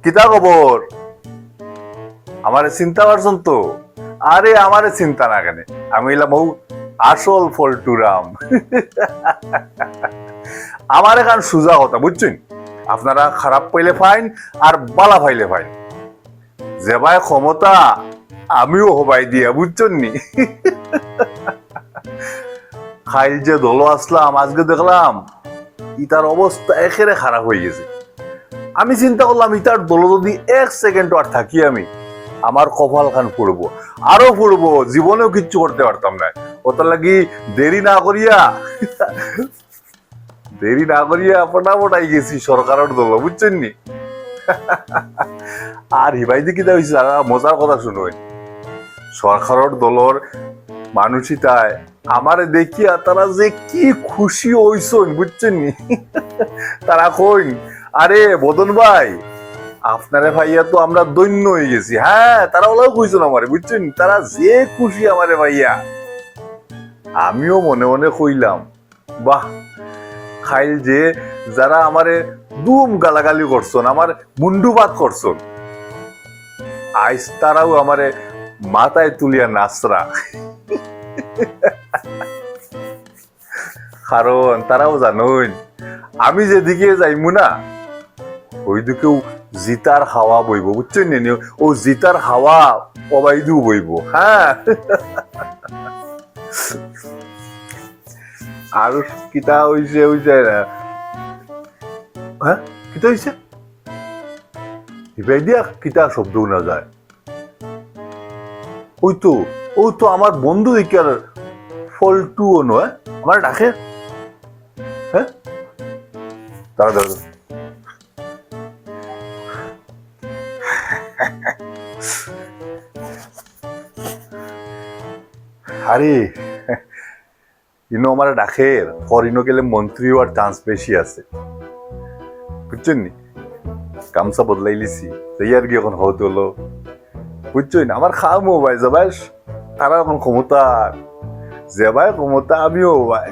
কিতা খবর? আমারে চিন্তা করছেন তো? আরে আমারে চিন্তা না কেন, আমি এলাম আসল ফলটুরাম। আমার এখান সুজা কথা বুঝছেন, আপনারা খারাপ পাইলে ফাইন আর বালা পাইলে ফাইন, যে ভাই ক্ষমতা আমিও হবাই দিয়া বুঝছেন নি। খাইল যে দল আসলাম, আজকে দেখলাম ইতার অবস্থা একেবারে খারাপ হয়ে গেছে। আমি চিন্তা করলাম ইতার দল যদি এক সেকেন্ড আর থাকি আমি, আমার কপাল খান পড়বো, আরো পড়বো, জীবনেও কিচ্ছু করতে পারতাম না। ওটার লাগি দেরি না করিয়া ফটাফটাই গেছি সরকারের দল বুঝছেন নি। আর হিবাইতে কি হয়েছে মজার কথা শুনুন, সরকারের দলর মানুষই তাই আমারে দেখিয়া তারা যে কি খুশি হইছেন বুঝছেন নি। তারা কইন, আরে বদন ভাই আপনারে ভাইয়া তো আমরা দৈন্য হয়ে গেছি। হ্যাঁ, তারা ওলাও কইছেন আমারে বুঝছেন, তারা যে খুশি আমারে ভাইয়া। আমিও মনে মনে কইলাম, বাহ, খাইল যে যারা আমারে দুম গালাগালি করছেন, আমার মুন্ডুপাত করছেন, আইস তারাও আমারে মাথায় তুলিয়া নাচরা। কারণ তারাও জানুন আমি যেদিকে যাইমু না ওই দিকেও জিতার হাওয়া বইব বুঝছেন নি, ও জিতার হাওয়া অবাইদু বইব। হ্যাঁ, আর কিতা হইছে হইছে না, হ্যাঁ কিতা হইছে দিয়া কিতা শব্দ না যায়। ওই তো আমার বন্ধু দিকে ফলটু নয়, আমার ডাকে। হ্যাঁ, দাঁড়া। আরে ইনো আমার ডাকের পর ইনো গেলে মন্ত্রী হওয়ার চান্স বেশি আছে বুঝছেন নি। গামছা বদলাই লিছি, সেই আর কি এখন হতে হলো বুঝছেন। আমার খামো ভাই, যাবাই তারা এখন ক্ষমতা, যে ভাই ক্ষমতা আমিও ভাই।